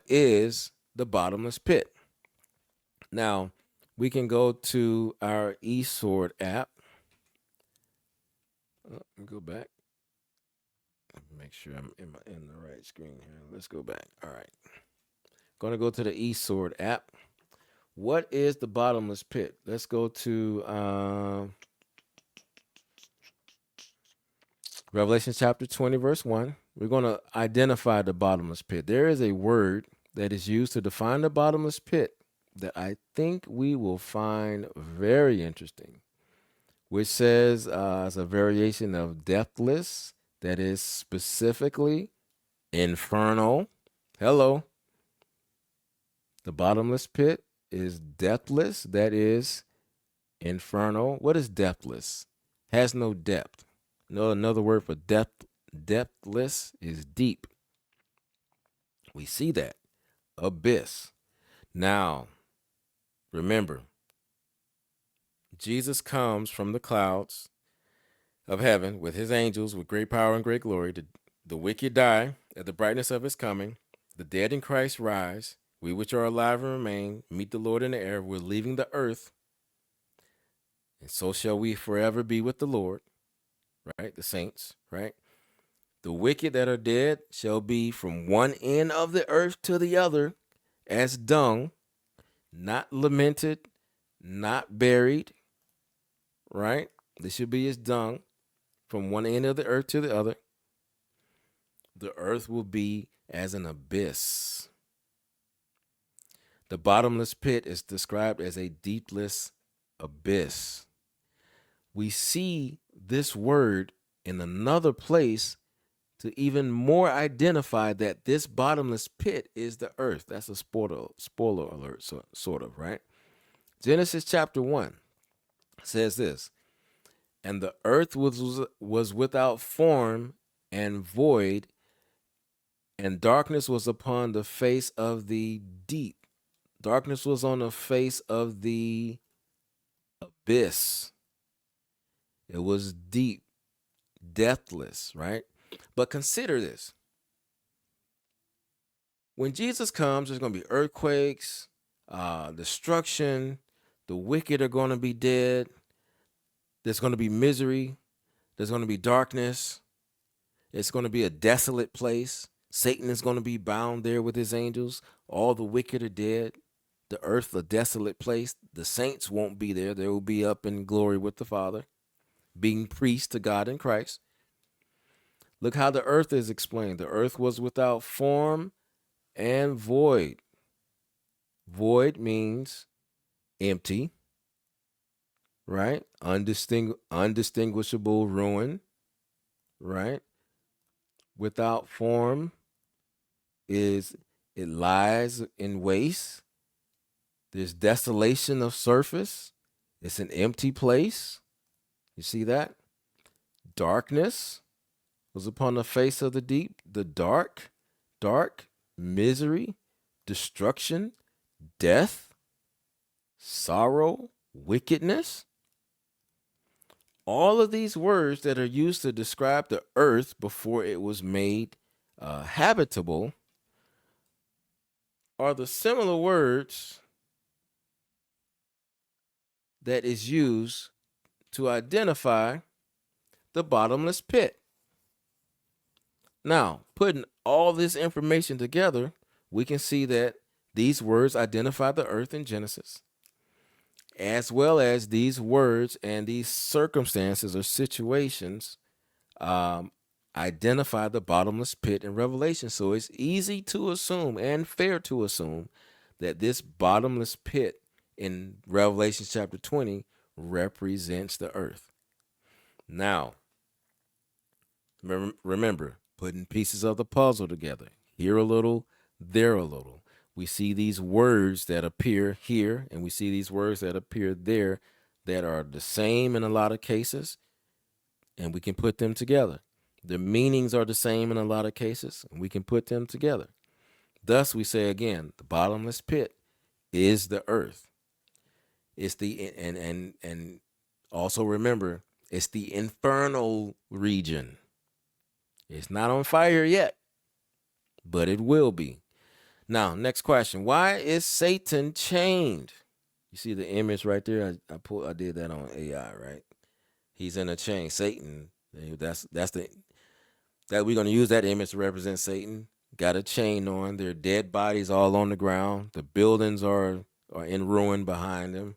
is the bottomless pit? Now, we can go to our eSword app. Let me go back. Make sure I'm in the right screen here. Let's go back. All right. Going to go to the eSword app. What is the bottomless pit? Let's go to Revelation chapter 20, verse 1. We're going to identify the bottomless pit. There is a word that is used to define the bottomless pit that I think we will find very interesting, which says it's a variation of depthless, that is specifically infernal. Hello. The bottomless pit is depthless, that is infernal. What is depthless? Has no depth. No, another word for depthless is deep. We see that. Abyss. Now, remember, Jesus comes from the clouds of heaven with his angels with great power and great glory. The wicked die at the brightness of his coming. The dead in Christ rise. We which are alive and remain meet the Lord in the air. We're leaving the earth. And so shall we forever be with the Lord, right? The saints, right? The wicked that are dead shall be from one end of the earth to the other as dung, not lamented, not buried, right? This should be as dung from one end of the earth to the other. The earth will be as an abyss. The bottomless pit is described as a deepless abyss. We see this word in another place to even more identify that this bottomless pit is the earth. That's a spoiler alert, sort of, right? Genesis chapter 1 says this, and the earth was without form and void, and darkness was upon the face of the deep. Darkness was on the face of the abyss. It was deep, deathless, right? But consider this. When Jesus comes, there's going to be earthquakes, destruction. The wicked are going to be dead. There's going to be misery. There's going to be darkness. It's going to be a desolate place. Satan is going to be bound there with his angels. All the wicked are dead. The earth, a desolate place. The saints won't be there. They will be up in glory with the Father, being priests to God in Christ. Look how the earth is explained. The earth was without form and void. Void means empty, right? Undistinguishable ruin, right? Without form is it lies in waste. There's desolation of surface. It's an empty place. You see that? Darkness was upon the face of the deep. The dark, misery, destruction, death, sorrow, wickedness. All of these words that are used to describe the earth before it was made habitable are the similar words that is used to identify the bottomless pit. Now, putting all this information together, we can see that these words identify the earth in Genesis, as well as these words and these circumstances or situations identify the bottomless pit in Revelation. So it's easy to assume and fair to assume that this bottomless pit in Revelation chapter 20 represents the earth. Now, remember, putting pieces of the puzzle together, here a little, there a little. We see these words that appear here, and we see these words that appear there that are the same in a lot of cases, and we can put them together. The meanings are the same in a lot of cases, and we can put them together. Thus, we say again, the bottomless pit is the earth. It's the and also remember, it's the infernal region. It's not on fire yet, but it will be. Now, next question. Why is Satan chained? You see the image right there? I did that on AI, right? He's in a chain. Satan. That's the that we're gonna use that image to represent Satan. Got a chain on. Their dead bodies all on the ground. The buildings are in ruin behind them.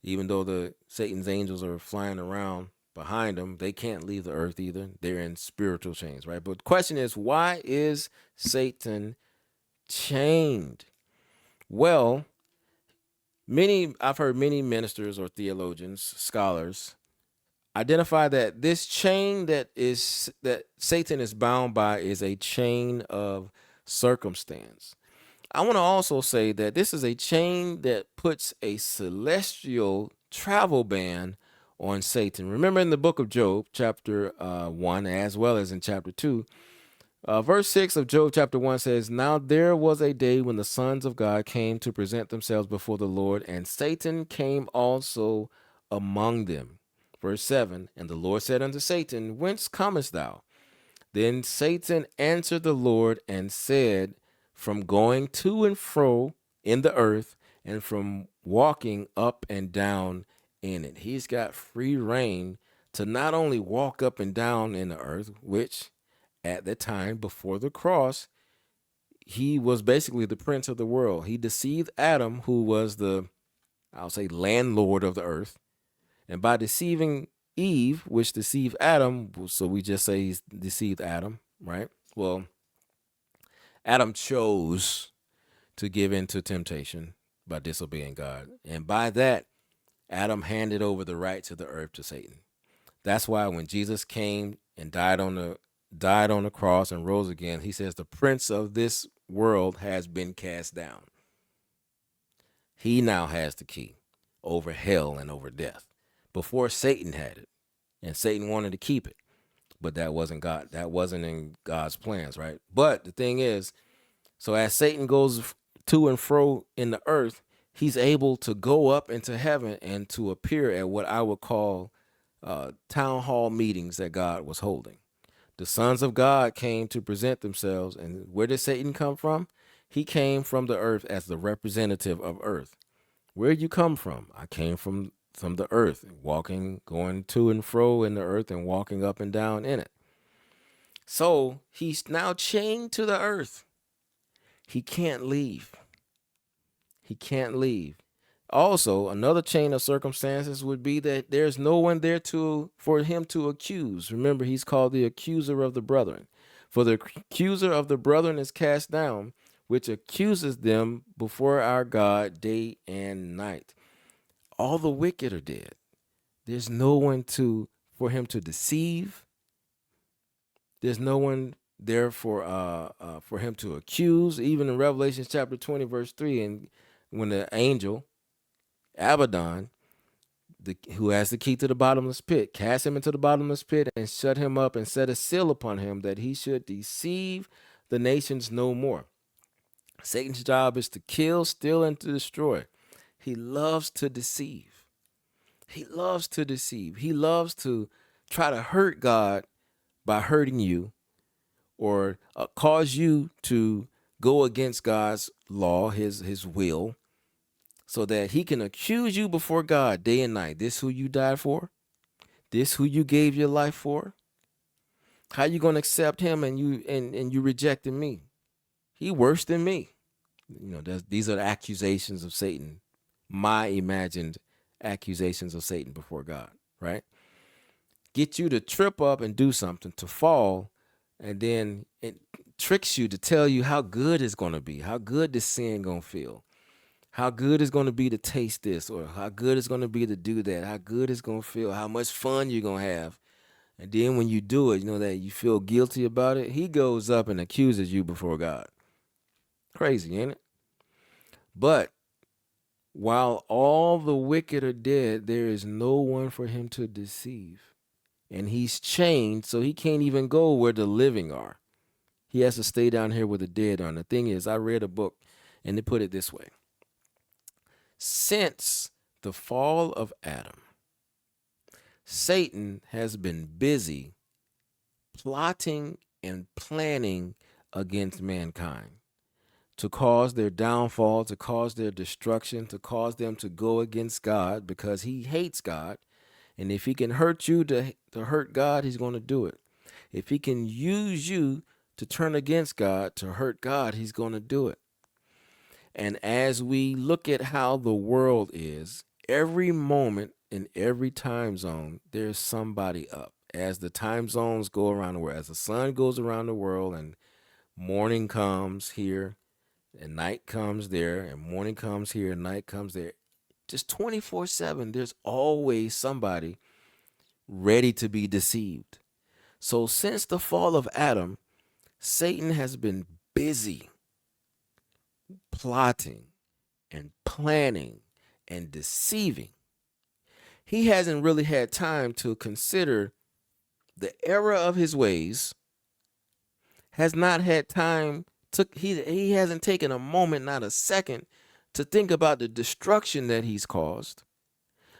Even though the Satan's angels are flying around behind them, they can't leave the earth either. They're in spiritual chains, right? But the question is, why is Satan chained? Well, I've heard many ministers or theologians, scholars identify that this chain that Satan is bound by is a chain of circumstance. I want to also say that this is a chain that puts a celestial travel ban on Satan. Remember in the book of Job, chapter 1, as well as in chapter 2, verse 6 of Job chapter 1 says, "Now there was a day when the sons of God came to present themselves before the Lord, and Satan came also among them." Verse 7, "And the Lord said unto Satan, Whence comest thou? Then Satan answered the Lord and said, From going to and fro in the earth, and from walking up and down in it." He's got free reign to not only walk up and down in the earth, which at the time before the cross, he was basically the prince of the world. He deceived Adam, who was I'll say, landlord of the earth. And by deceiving Eve, which deceived Adam, so we just say he's deceived Adam, right? Well, Adam chose to give in to temptation by disobeying God. And by that, Adam handed over the rights of the earth to Satan. That's why when Jesus came and died on the cross and rose again, he says the prince of this world has been cast down. He now has the key over hell and over death. Before, Satan had it, and Satan wanted to keep it, but that wasn't God. That wasn't in God's plans, right? But the thing is, so as Satan goes to and fro in the earth, he's able to go up into heaven and to appear at what I would call town hall meetings that God was holding. The sons of God came to present themselves, and where did Satan come from? He came from the earth as the representative of earth. Where did you come from? I came from the earth, walking, going to and fro in the earth and walking up and down in it. So he's now chained to the earth. He can't leave. He can't leave. Also, another chain of circumstances would be that there's no one there for him to accuse. Remember, he's called the accuser of the brethren. For the accuser of the brethren is cast down, which accuses them before our God day and night. All the wicked are dead. There's no one for him to deceive. There's no one there for him to accuse. Even in Revelation chapter 20, verse 3, and when the angel Abaddon, who has the key to the bottomless pit, cast him into the bottomless pit and shut him up and set a seal upon him that he should deceive the nations no more. Satan's job is to kill, steal, and to destroy. He loves to deceive. He loves to deceive. He loves to try to hurt God by hurting you, or cause you to go against God's law, his will, so that he can accuse you before God day and night. This who you died for? This who you gave your life for? How you gonna accept him and you rejected me? He worse than me. These are the accusations of Satan, my imagined accusations of Satan before God, right? Get you to trip up and do something, to fall, and then it tricks you to tell you how good it's gonna be, how good this sin gonna feel, how good it's going to be to taste this, or how good it's going to be to do that, how good it's going to feel, how much fun you're going to have. And then when you do it, that you feel guilty about it, he goes up and accuses you before God. Crazy, ain't it? But while all the wicked are dead, there is no one for him to deceive. And he's chained, so he can't even go where the living are. He has to stay down here where the dead are. And the thing is, I read a book, and they put it this way. Since the fall of Adam, Satan has been busy plotting and planning against mankind to cause their downfall, to cause their destruction, to cause them to go against God because he hates God. And if he can hurt you to hurt God, he's going to do it. If he can use you to turn against God, to hurt God, he's going to do it. And as we look at how the world is, every moment in every time zone, there's somebody up. As the time zones go around the world, as the sun goes around the world and morning comes here and night comes there and morning comes here and night comes there, just 24/7, there's always somebody ready to be deceived. So since the fall of Adam, Satan has been busy plotting and planning and deceiving. He hasn't really had time to consider the error of his ways, has not had time to, he hasn't taken a moment, not a second, to think about the destruction that he's caused,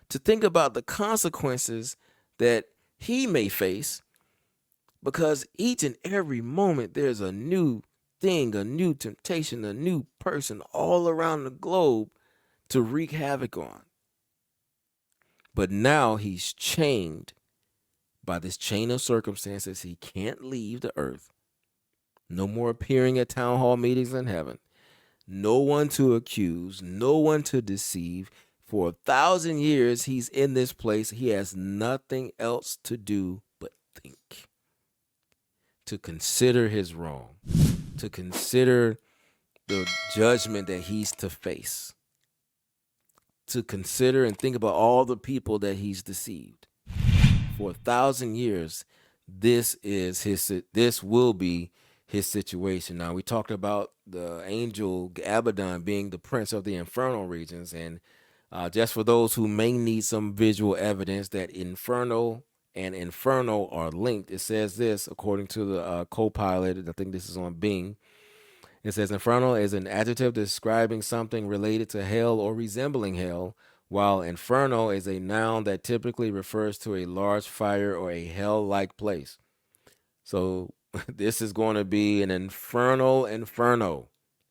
to think about the consequences that he may face, because each and every moment there's a new thing, a new temptation, a new person all around the globe to wreak havoc on. But now he's chained by this chain of circumstances. He can't leave the earth. No more appearing at town hall meetings in heaven. No one to accuse, no one to deceive. For 1,000 years, he's in this place. He has nothing else to do but think, to consider his wrong, to consider the judgment that he's to face, to consider and think about all the people that he's deceived. For 1,000 years, this will be his situation. Now, we talked about the angel Abaddon being the prince of the infernal regions, and just for those who may need some visual evidence that inferno and infernal are linked, it says this according to the co-pilot. I think this is on Bing. It says infernal is an adjective describing something related to hell or resembling hell, while inferno is a noun that typically refers to a large fire or a hell-like place. So this is going to be an infernal inferno,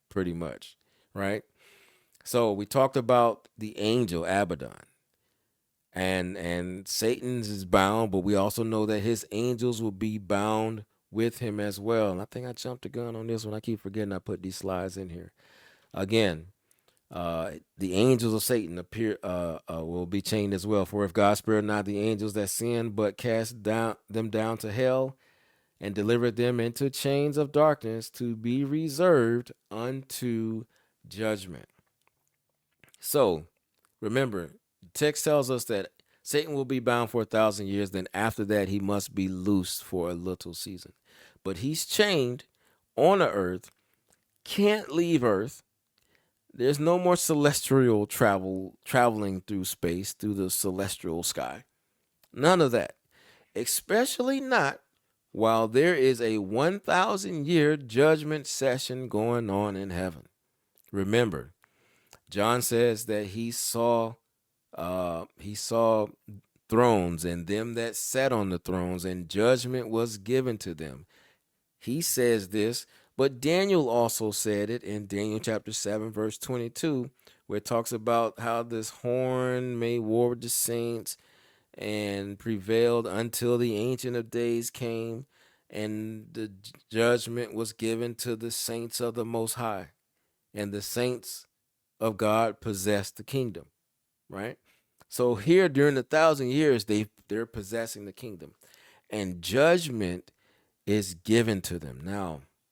pretty much, right? So we talked about the angel Abaddon, and Satan's is bound, but we also know that his angels will be bound with him as well. And I think I jumped the gun on this one. I keep forgetting I put these slides in here. Again, the angels of Satan will be chained as well. For if God spared not the angels that sinned, but cast them down to hell and delivered them into chains of darkness to be reserved unto judgment. So remember, the text tells us that Satan will be bound for 1,000 years. Then after that, he must be loosed for a little season. But he's chained on the earth, can't leave earth. There's no more celestial traveling through space, through the celestial sky. None of that. Especially not while there is a 1,000-year judgment session going on in heaven. Remember, John says that he saw thrones and them that sat on the thrones, and judgment was given to them. He says this, but Daniel also said it in Daniel chapter 7, verse 22, where it talks about how this horn made war with the saints and prevailed until the Ancient of Days came, and the judgment was given to the saints of the Most High, and the saints of God possessed the kingdom, right? So here during the 1,000 years, they're possessing the kingdom, and judgment is given to them. Now,